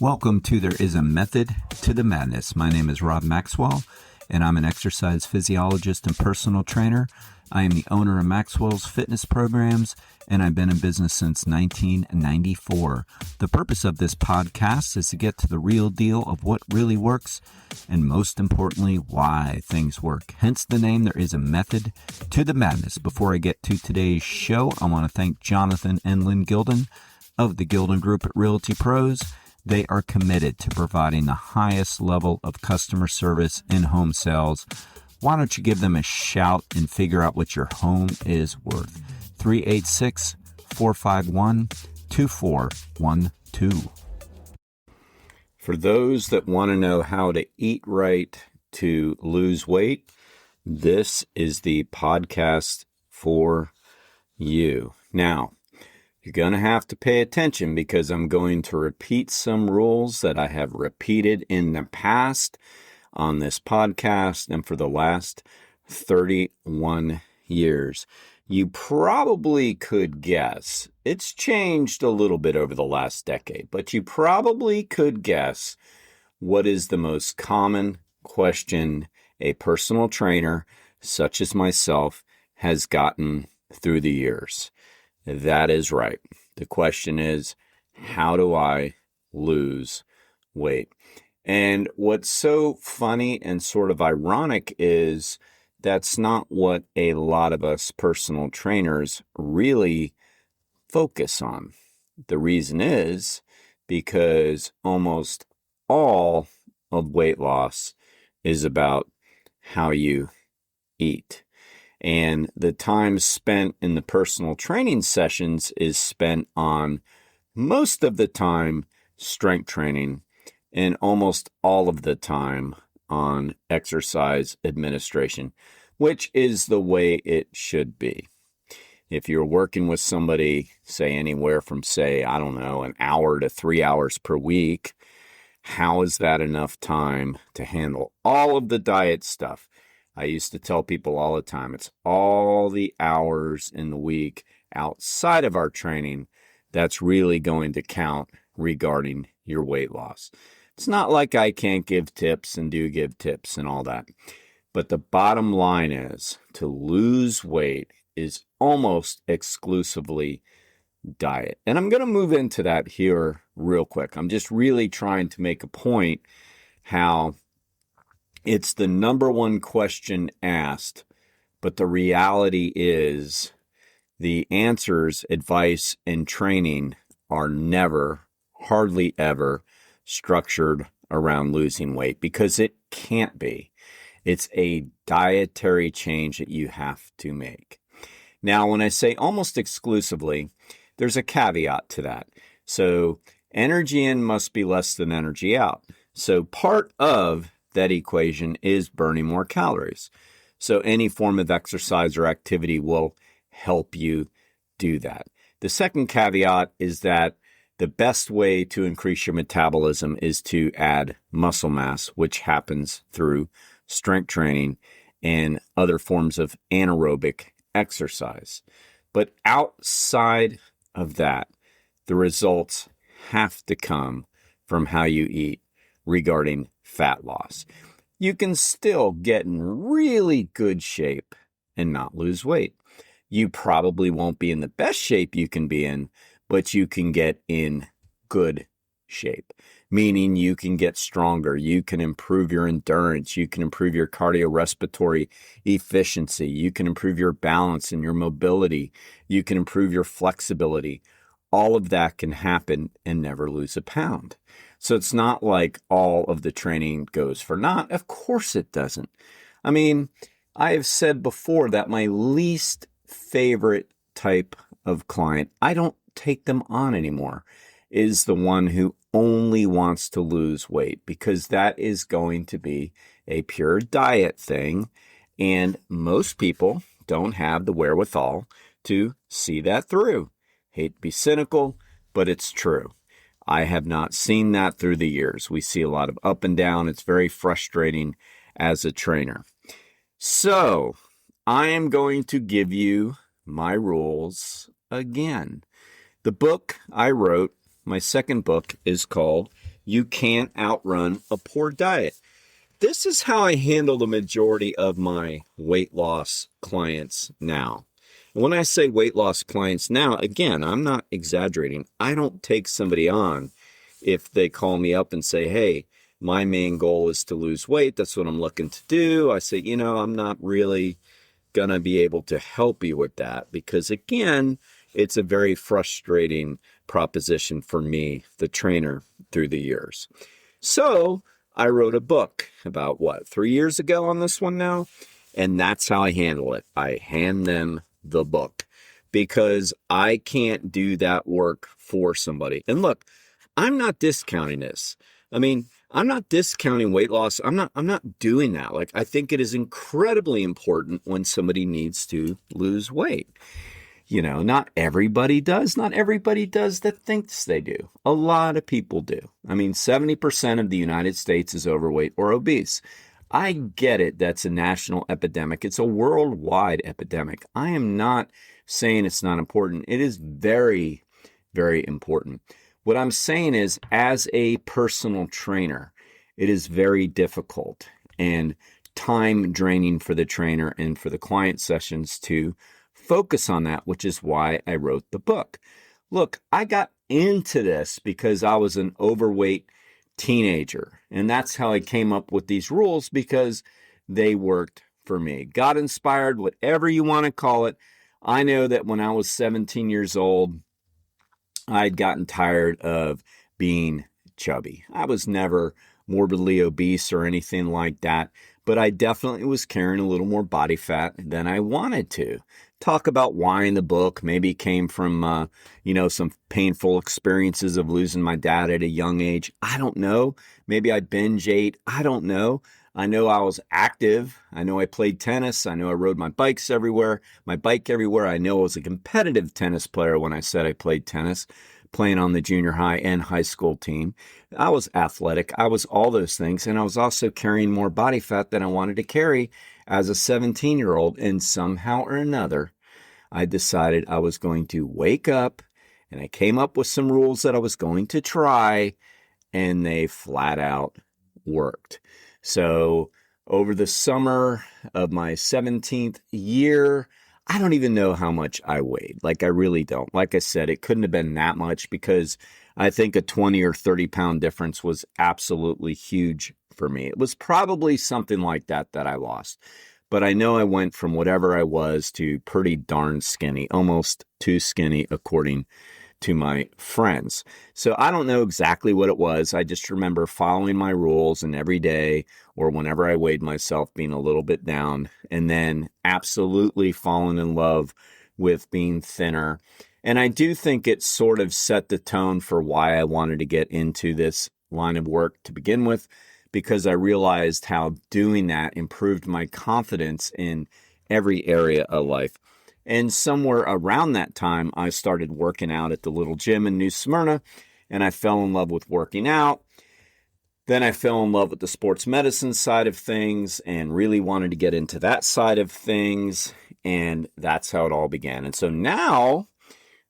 Welcome to There Is a Method to the Madness. My name is Rob Maxwell, and I'm an exercise physiologist and personal trainer. I am the owner of Maxwell's fitness programs, and I've been in business since 1994. The purpose of this podcast is to get to the real deal of what really works, and most importantly, why things work. Hence the name, There Is a Method to the Madness. Before I get to today's show, I want to thank Jonathan and Lynn Gilden of the Gilden Group at Realty Pros. They are committed to providing the highest level of customer service in home sales. Why don't you give them a shout and figure out what your home is worth? 386-451-2412. For those that want to know how to eat right to lose weight, this is the podcast for you. Now, you're going to have to pay attention because I'm going to repeat some rules that I have repeated in the past on this podcast and for the last 31 years. You probably could guess, it's changed a little bit over the last decade, but you probably could guess what is the most common question a personal trainer, such as myself, has gotten through the years. That is right. The question is, how do I lose weight? And what's so funny and sort of ironic is that's not what a lot of us personal trainers really focus on. The reason is because almost all of weight loss is about how you eat. And the time spent in the personal training sessions is spent on, most of the time, strength training, and almost all of the time on exercise administration, which is the way it should be. If you're working with somebody, say anywhere from, an hour to 3 hours per week, how is that enough time to handle all of the diet stuff? I used to tell people all the time, it's all the hours in the week outside of our training that's really going to count regarding your weight loss. It's not like I can't give tips and do give tips and all that. But the bottom line is, to lose weight is almost exclusively diet. And I'm going to move into that here real quick. I'm just really trying to make a point how it's the number one question asked, but the reality is the answers, advice, and training are never, hardly ever structured around losing weight, because it can't be. It's a dietary change that you have to make. Now, when I say almost exclusively, there's a caveat to that. So energy in must be less than energy out. So part of that equation is burning more calories. So any form of exercise or activity will help you do that. The second caveat is that the best way to increase your metabolism is to add muscle mass, which happens through strength training and other forms of anaerobic exercise. But outside of that, the results have to come from how you eat regarding fat loss. You can still get in really good shape and not lose weight. You probably won't be in the best shape you can be in, but you can get in good shape, meaning you can get stronger, you can improve your endurance, you can improve your cardiorespiratory efficiency, you can improve your balance and your mobility, you can improve your flexibility. All of that can happen and never lose a pound. So it's not like all of the training goes for naught. Of course it doesn't. I mean, I have said before that my least favorite type of client, I don't take them on anymore, is the one who only wants to lose weight, because that is going to be a pure diet thing. And most people don't have the wherewithal to see that through. Hate to be cynical, but it's true. I have not seen that through the years. We see a lot of up and down. It's very frustrating as a trainer. So I am going to give you my rules again. The book I wrote, my second book, is called You can't outrun a poor diet. This is how I handle the majority of my weight loss clients now. And when I say weight loss clients now, again, I'm not exaggerating. I don't take somebody on if they call me up and say, hey, my main goal is to lose weight. That's what I'm looking to do. I say, I'm not really going to be able to help you with that because, again, it's a very frustrating proposition for me, the trainer, through the years. So I wrote a book about 3 years ago on this one now. And that's how I handle it. I hand them the book because I can't do that work for somebody. And look, I'm not discounting this. I mean, I'm not discounting weight loss. I'm not doing that. Like, I think it is incredibly important when somebody needs to lose weight. Not everybody does. Not everybody does that thinks they do. A lot of people do. I mean, 70% of the United States is overweight or obese. I get it. That's a national epidemic. It's a worldwide epidemic. I am not saying it's not important. It is very, very important. What I'm saying is, as a personal trainer, it is very difficult and time draining for the trainer and for the client sessions to focus on that, which is why I wrote the book. Look, I got into this because I was an overweight teenager, and that's how I came up with these rules because they worked for me. God inspired, whatever you want to call it. I know that when I was 17 years old, I'd gotten tired of being chubby. I was never morbidly obese or anything like that, but I definitely was carrying a little more body fat than I wanted to. Talk about why in the book. Maybe it came from, some painful experiences of losing my dad at a young age. I don't know. Maybe I binge ate. I don't know. I know I was active. I know I played tennis. I know I rode my bike everywhere. I know I was a competitive tennis player when I said I played tennis, playing on the junior high and high school team. I was athletic. I was all those things. And I was also carrying more body fat than I wanted to carry as a 17-year-old. And somehow or another, I decided I was going to wake up, and I came up with some rules that I was going to try, and they flat out worked. So over the summer of my 17th year, I don't even know how much I weighed. Like, I really don't. Like I said, it couldn't have been that much because I think a 20 or 30 pound difference was absolutely huge for me. It was probably something like that I lost. But I know I went from whatever I was to pretty darn skinny, almost too skinny according to my friends. So I don't know exactly what it was. I just remember following my rules and every day or whenever I weighed myself being a little bit down, and then absolutely falling in love with being thinner. And I do think it sort of set the tone for why I wanted to get into this line of work to begin with, because I realized how doing that improved my confidence in every area of life. And somewhere around that time, I started working out at the little gym in New Smyrna, and I fell in love with working out. Then I fell in love with the sports medicine side of things and really wanted to get into that side of things. And that's how it all began. And so now,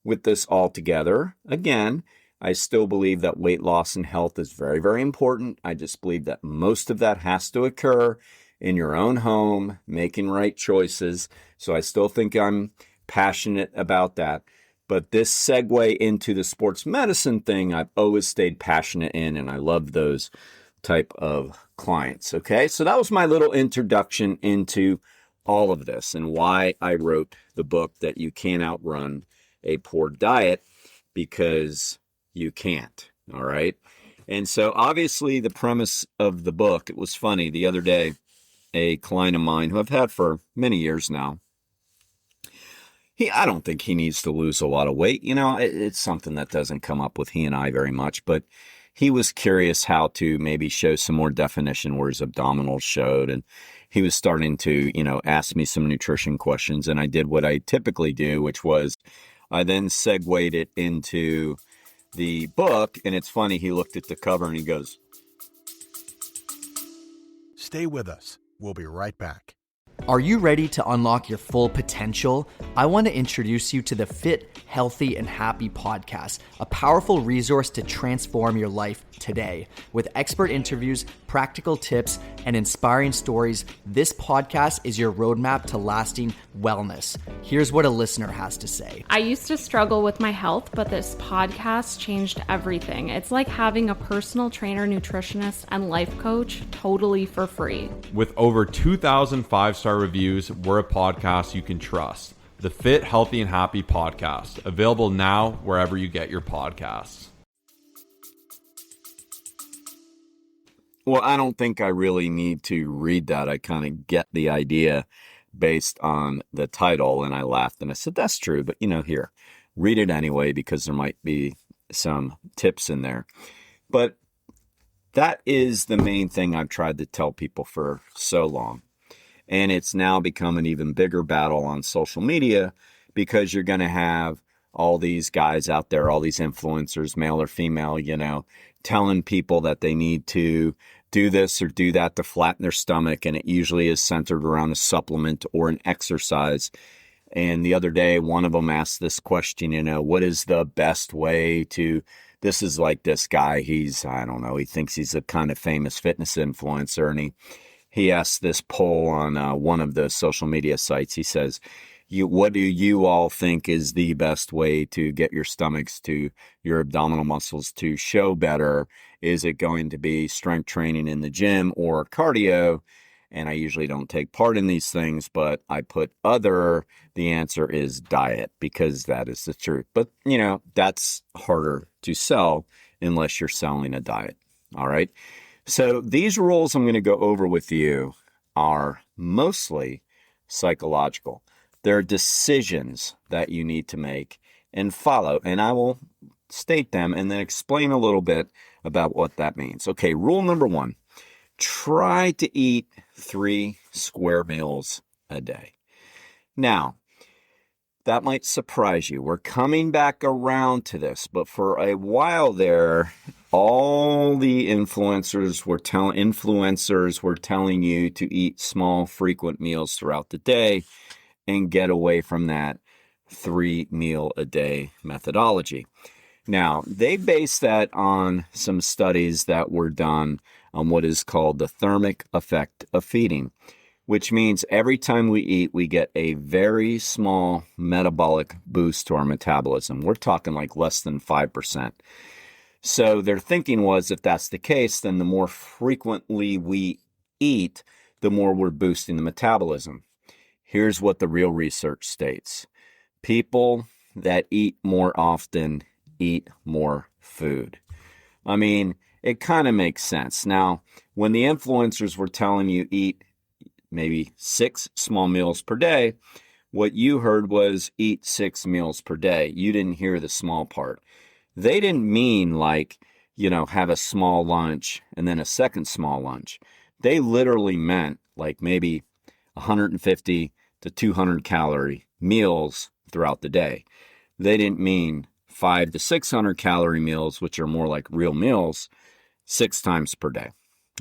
with this all together, again, I still believe that weight loss and health is very, very important. I just believe that most of that has to occur in your own home, making right choices. So I still think I'm passionate about that. But this segue into the sports medicine thing, I've always stayed passionate in, and I love those type of clients. Okay, so that was my little introduction into all of this and why I wrote the book that you can't outrun a poor diet, because you can't. All right. And so obviously the premise of the book, it was funny the other day, a client of mine who I've had for many years now, I don't think he needs to lose a lot of weight. It's something that doesn't come up with he and I very much, but he was curious how to maybe show some more definition where his abdominals showed. And he was starting to, ask me some nutrition questions. And I did what I typically do, which was I then segued it into the book. And it's funny, he looked at the cover and he goes, "Stay with us. We'll be right back." Are you ready to unlock your full potential? I want to introduce you to the Fit, Healthy, and Happy podcast, a powerful resource to transform your life today. With expert interviews, practical tips, and inspiring stories, this podcast is your roadmap to lasting wellness. Here's what a listener has to say. I used to struggle with my health, but this podcast changed everything. It's like having a personal trainer, nutritionist, and life coach totally for free. With over 2,000 five-star reviews, we're a podcast you can trust. The Fit, Healthy, and Happy podcast, available now wherever you get your podcasts. Well, I don't think I really need to read that. I kind of get the idea based on the title, and I laughed and I said, that's true, but here, read it anyway because there might be some tips in there. But that is the main thing I've tried to tell people for so long. And it's now become an even bigger battle on social media because you're going to have all these guys out there, all these influencers, male or female, telling people that they need to do this or do that to flatten their stomach. And it usually is centered around a supplement or an exercise. And the other day, one of them asked this question, what is the best way to, this is like this guy, he's, I don't know, he thinks he's a kind of famous fitness influencer. And he asked this poll on one of the social media sites. He says, what do you all think is the best way to get your stomachs to your abdominal muscles to show better? Is it going to be strength training in the gym or cardio? And I usually don't take part in these things, but I put other. The answer is diet because that is the truth. But, that's harder to sell unless you're selling a diet. All right. So these rules I'm going to go over with you are mostly psychological. They're decisions that you need to make and follow, and I will state them and then explain a little bit about what that means. Okay, rule number 1, try to eat 3 square meals a day. Now, that might surprise you. We're coming back around to this, but for a while there, all the influencers were telling you to eat small, frequent meals throughout the day and get away from that 3 meal a day methodology. Now, they base that on some studies that were done on what is called the thermic effect of feeding, which means every time we eat, we get a very small metabolic boost to our metabolism. We're talking like less than 5%. So their thinking was if that's the case, then the more frequently we eat, the more we're boosting the metabolism. Here's what the real research states. People that eat more often eat more food. I mean, it kind of makes sense. Now, when the influencers were telling you eat maybe 6 small meals per day, what you heard was eat 6 meals per day. You didn't hear the small part. They didn't mean like, have a small lunch and then a second small lunch. They literally meant like maybe 150 to 200 calorie meals throughout the day. They didn't mean 500 to 600 calorie meals, which are more like real meals, 6 times per day.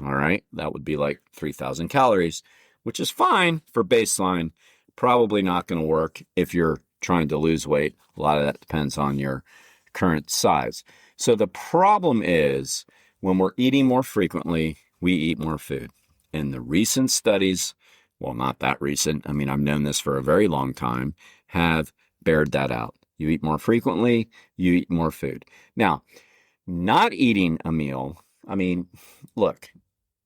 All right. That would be like 3,000 calories, which is fine for baseline. Probably not going to work if you're trying to lose weight. A lot of that depends on your current size. So the problem is when we're eating more frequently, we eat more food. And the recent studies, well, not that recent, I mean, I've known this for a very long time, have bared that out. You eat more frequently, you eat more food. Now, not eating a meal, I mean, look,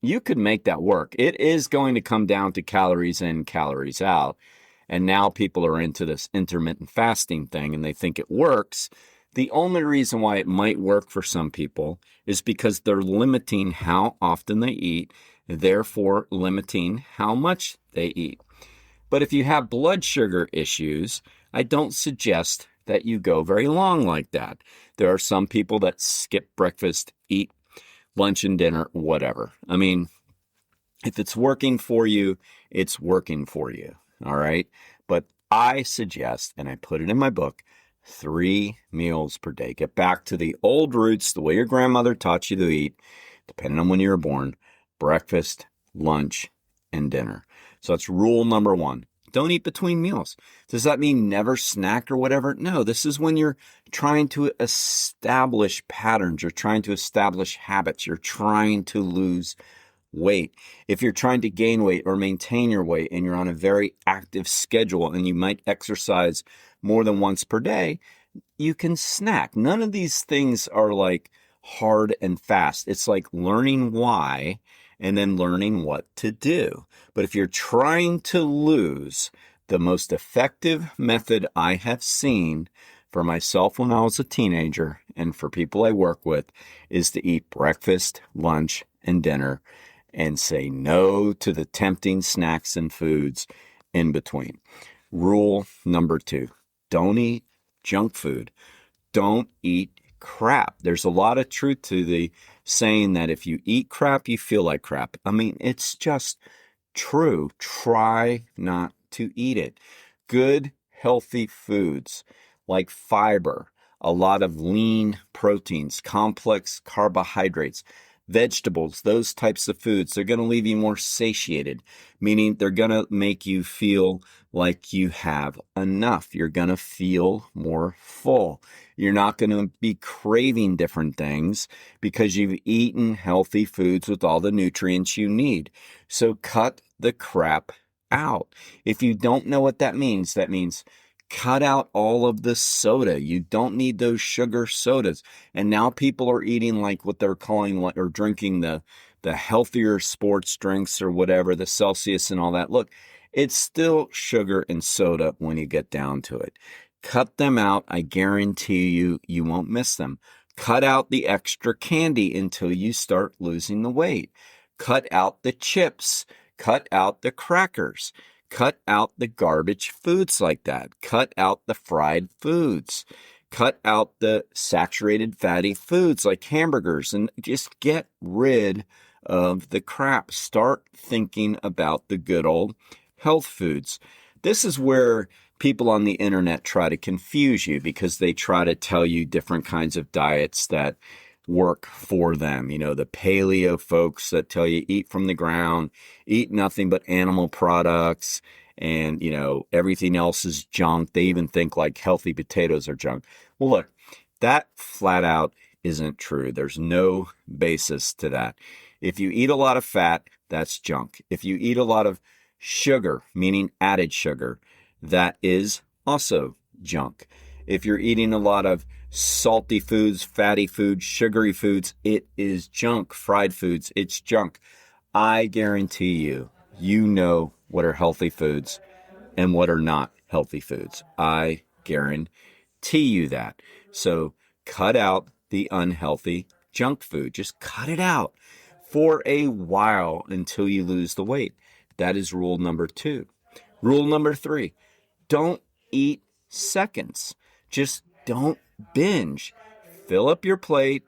you could make that work. It is going to come down to calories in, calories out. And now people are into this intermittent fasting thing and they think it works. The only reason why it might work for some people is because they're limiting how often they eat, therefore limiting how much they eat. But if you have blood sugar issues, I don't suggest that you go very long like that. There are some people that skip breakfast, eat lunch and dinner, whatever. I mean, if it's working for you, it's working for you. All right. But I suggest, and I put it in my book, 3 meals per day. Get back to the old roots, the way your grandmother taught you to eat, depending on when you were born, breakfast, lunch, and dinner. So that's rule number one. Don't eat between meals. Does that mean never snack or whatever? No, this is when you're trying to establish patterns. You're trying to establish habits. You're trying to lose weight. If you're trying to gain weight or maintain your weight and you're on a very active schedule and you might exercise more than once per day, you can snack. None of these things are like hard and fast. It's like learning why and then learning what to do. But if you're trying to lose, the most effective method I have seen for myself when I was a teenager and for people I work with is to eat breakfast, lunch, and dinner and say no to the tempting snacks and foods in between. Rule number 2, don't eat junk food. Don't eat crap. There's a lot of truth to the saying that if you eat crap, you feel like crap. I mean, it's just true. Try not to eat it. Good, healthy foods like fiber, a lot of lean proteins, complex carbohydrates, vegetables, those types of foods, they're going to leave you more satiated, meaning they're going to make you feel like you have enough. You're going to feel more full. You're not going to be craving different things because you've eaten healthy foods with all the nutrients you need. So cut the crap out. If you don't know what that means cut out all of the soda. You don't need those sugar sodas. And now people are eating like what they're calling or drinking the healthier sports drinks or whatever, the Celsius and all that. Look, it's still sugar and soda when you get down to it. Cut them out. I guarantee you won't miss them. Cut out the extra candy until you start losing the weight. Cut out the chips. Cut out the crackers. Cut out the garbage foods like that. Cut out the fried foods. Cut out the saturated fatty foods like hamburgers and just get rid of the crap. Start thinking about the good old health foods. This is where people on the internet try to confuse you because they try to tell you different kinds of diets that work for them. You know, the paleo folks that tell you eat from the ground, eat nothing but animal products, and, you know, everything else is junk. They even think like healthy potatoes are junk. Well, look, that flat out isn't true. There's no basis to that. If you eat a lot of fat, that's junk. If you eat a lot of sugar, meaning added sugar, that is also junk. If you're eating a lot of salty foods, fatty foods, sugary foods, it is junk. Fried foods, it's junk. I guarantee you know what are healthy foods and what are not healthy foods. I guarantee you that. So cut out the unhealthy junk food. Just cut it out for a while until you lose the weight. That is rule number 2. Rule number 3, don't eat seconds. Just don't binge. Fill up your plate,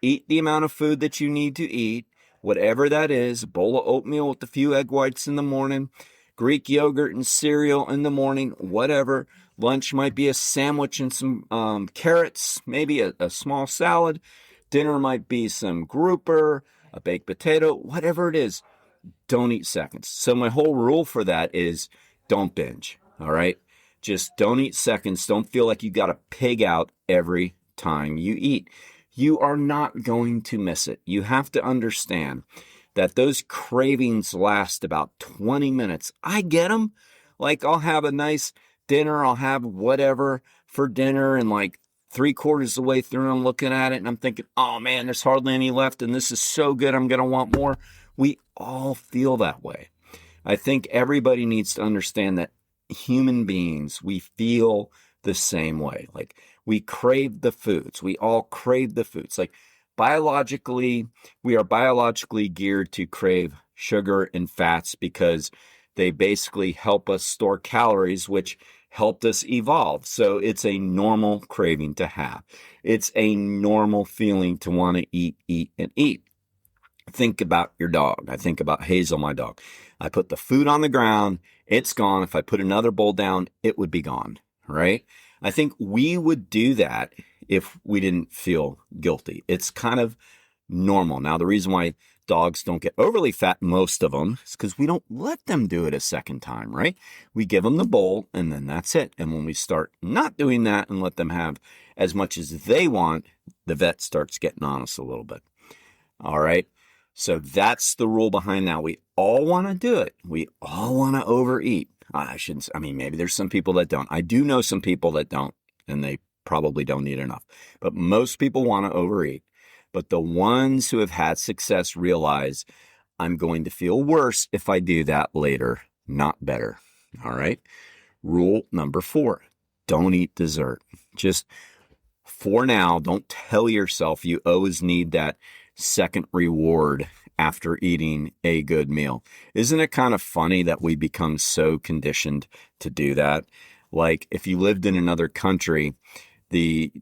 eat the amount of food that you need to eat, whatever that is, a bowl of oatmeal with a few egg whites in the morning, Greek yogurt and cereal in the morning, whatever. Lunch might be a sandwich and some carrots, maybe a small salad. Dinner might be some grouper, a baked potato, whatever it is. Don't eat seconds. So my whole rule for that is don't binge, all right? Just don't eat seconds. Don't feel like you got to pig out every time you eat. You are not going to miss it. You have to understand that those cravings last about 20 minutes. I get them. Like I'll have a nice dinner. I'll have whatever for dinner and like 3/4 of the way through I'm looking at it and I'm thinking, oh man, there's hardly any left and this is so good. I'm going to want more. We all feel that way. I think everybody needs to understand that human beings, we feel the same way. Like we crave the foods. We all crave the foods. Like biologically, we are biologically geared to crave sugar and fats because they basically help us store calories, which helped us evolve. So it's a normal craving to have. It's a normal feeling to want to eat, and eat. Think about your dog. I think about Hazel, my dog. I put the food on the ground. It's gone. If I put another bowl down, it would be gone, right? I think we would do that if we didn't feel guilty. It's kind of normal. Now, the reason why dogs don't get overly fat, most of them, is because we don't let them do it a second time, right? We give them the bowl and then that's it. And when we start not doing that and let them have as much as they want, the vet starts getting on us a little bit. All right. So that's the rule behind that. We all want to do it. We all want to overeat. Maybe there's some people that don't. I do know some people that don't, and they probably don't eat enough. But most people want to overeat. But the ones who have had success realize I'm going to feel worse if I do that later, not better. All right. Rule number 4, don't eat dessert. Just for now, don't tell yourself you always need that second reward after eating a good meal. Isn't it kind of funny that we become so conditioned to do that? Like if you lived in another country, we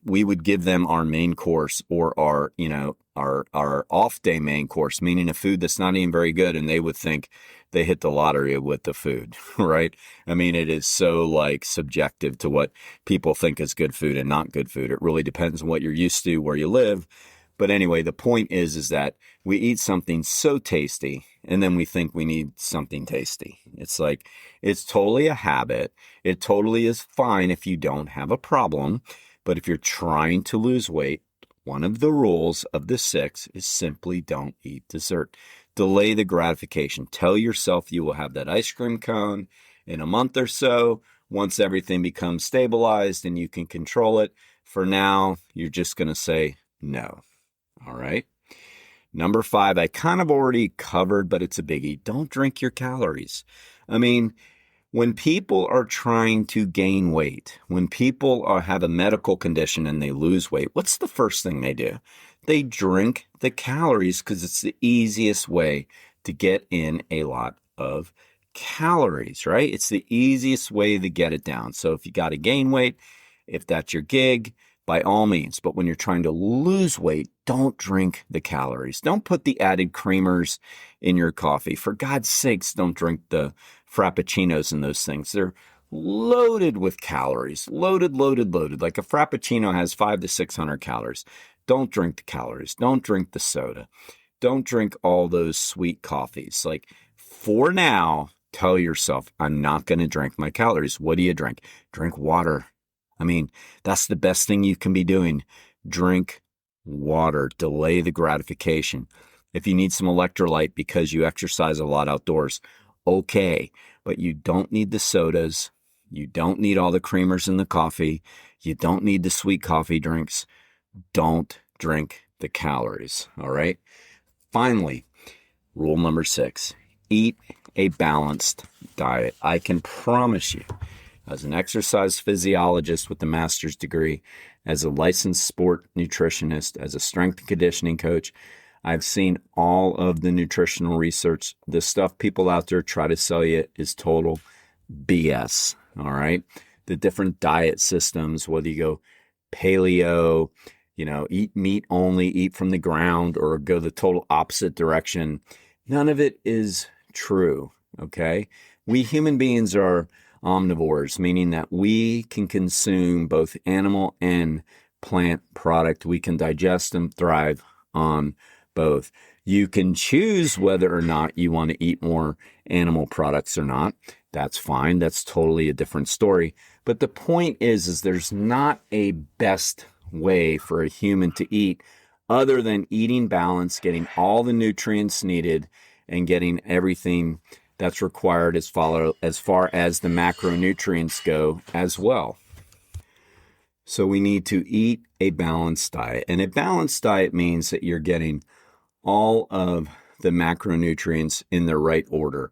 would give them our main course or our off day main course, meaning a food that's not even very good, and they would think they hit the lottery with the food, right? I mean, it is so like subjective to what people think is good food and not good food. It really depends on what you're used to, where you live. But anyway, the point is that we eat something so tasty and then we think we need something tasty. It's like, it's totally a habit. It totally is fine if you don't have a problem. But if you're trying to lose weight, one of the rules of the 6 is simply don't eat dessert. Delay the gratification. Tell yourself you will have that ice cream cone in a month or so once everything becomes stabilized and you can control it. For now, you're just going to say no. All right. Number 5, I kind of already covered, but it's a biggie. Don't drink your calories. I mean, when people are trying to gain weight, when people have a medical condition and they lose weight, what's the first thing they do? They drink the calories because it's the easiest way to get in a lot of calories, right? It's the easiest way to get it down. So if you got to gain weight, if that's your gig, by all means. But when you're trying to lose weight, don't drink the calories. Don't put the added creamers in your coffee. For God's sakes, don't drink the frappuccinos and those things. They're loaded with calories. Loaded. Like a frappuccino has 500 to 600 calories. Don't drink the calories. Don't drink the soda. Don't drink all those sweet coffees. Like for now, tell yourself, I'm not going to drink my calories. What do you drink? Drink water. I mean, that's the best thing you can be doing. Drink water. Delay the gratification. If you need some electrolyte because you exercise a lot outdoors, okay. But you don't need the sodas. You don't need all the creamers in the coffee. You don't need the sweet coffee drinks. Don't drink the calories, all right? Finally, rule number 6, eat a balanced diet. I can promise you, as an exercise physiologist with a master's degree, as a licensed sport nutritionist, as a strength and conditioning coach, I've seen all of the nutritional research. The stuff people out there try to sell you is total BS, all right? The different diet systems, whether you go paleo, eat meat only, eat from the ground, or go the total opposite direction, none of it is true, okay? We human beings are omnivores, meaning that we can consume both animal and plant product. We can digest and thrive on both. You can choose whether or not you want to eat more animal products or not. That's fine. That's totally a different story. But the point is there's not a best way for a human to eat other than eating balanced, getting all the nutrients needed, and getting everything that's required as far as the macronutrients go as well. So we need to eat a balanced diet. And a balanced diet means that you're getting all of the macronutrients in the right order.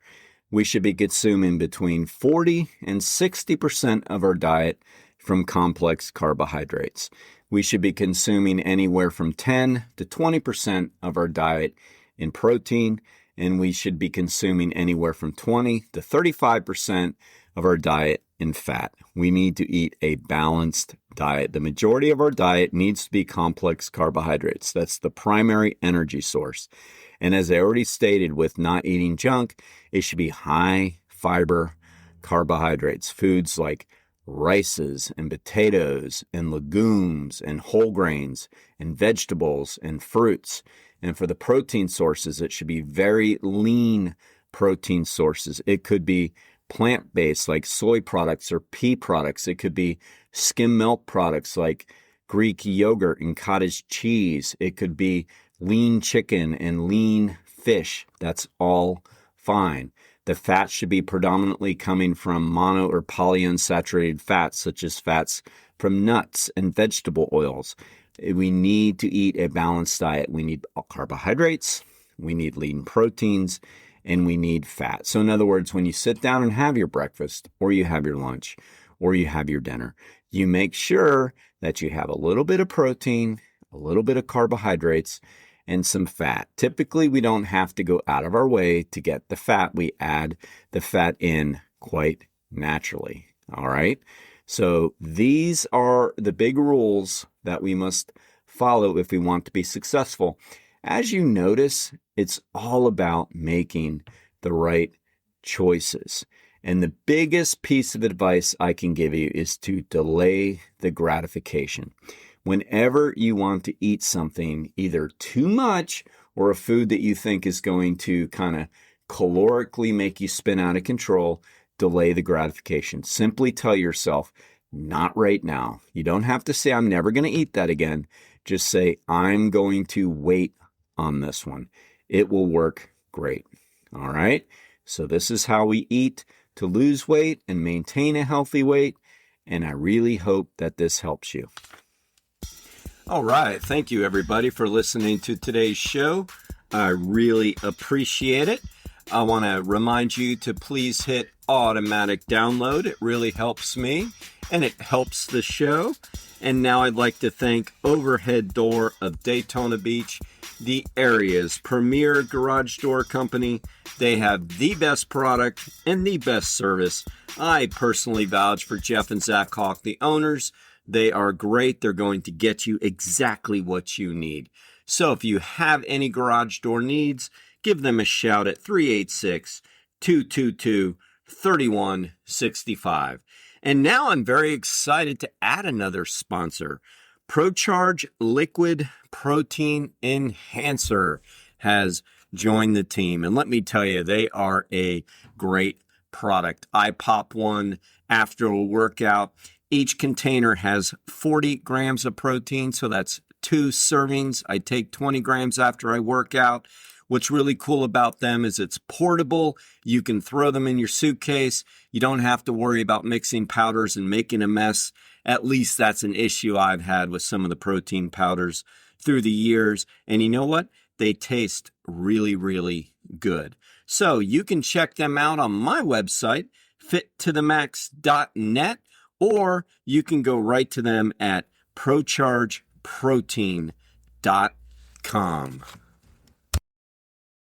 We should be consuming between 40 and 60% of our diet from complex carbohydrates. We should be consuming anywhere from 10 to 20% of our diet in protein, and we should be consuming anywhere from 20 to 35% of our diet in fat. We need to eat a balanced diet. The majority of our diet needs to be complex carbohydrates. That's the primary energy source. And as I already stated, with not eating junk, it should be high fiber carbohydrates, foods like rices and potatoes and legumes and whole grains and vegetables and fruits. And for the protein sources, it should be very lean protein sources. It could be plant-based like soy products or pea products. It could be skim milk products like Greek yogurt and cottage cheese. It could be lean chicken and lean fish. That's all fine. The fat should be predominantly coming from mono or polyunsaturated fats, such as fats from nuts and vegetable oils. We need to eat a balanced diet. We need carbohydrates, we need lean proteins, and we need fat. So in other words, when you sit down and have your breakfast, or you have your lunch, or you have your dinner, you make sure that you have a little bit of protein, a little bit of carbohydrates, and some fat. Typically, we don't have to go out of our way to get the fat. We add the fat in quite naturally. All right. So these are the big rules that we must follow if we want to be successful. As you notice, it's all about making the right choices. And the biggest piece of advice I can give you is to delay the gratification. Whenever you want to eat something, either too much or a food that you think is going to kind of calorically make you spin out of control, delay the gratification. Simply tell yourself, not right now. You don't have to say, I'm never going to eat that again. Just say, I'm going to wait on this one. It will work great. All right. So this is how we eat to lose weight and maintain a healthy weight. And I really hope that this helps you. All right. Thank you, everybody, for listening to today's show. I really appreciate it. I want to remind you to please hit automatic download. It really helps me and it helps the show. And now I'd like to thank Overhead Door of Daytona Beach, the area's premier garage door company. They have the best product and the best service. I personally vouch for Jeff and Zach Hawk, the owners. They are great. They're going to get you exactly what you need. So if you have any garage door needs, give them a shout at 386-222-3165. And now I'm very excited to add another sponsor. ProCharge Liquid Protein Enhancer has joined the team. And let me tell you, they are a great product. I pop one after a workout. Each container has 40 grams of protein, so that's 2 servings. I take 20 grams after I work out. What's really cool about them is it's portable. You can throw them in your suitcase. You don't have to worry about mixing powders and making a mess. At least that's an issue I've had with some of the protein powders through the years. And you know what? They taste really, really good. So you can check them out on my website, fittothemax.net, or you can go right to them at prochargeprotein.com.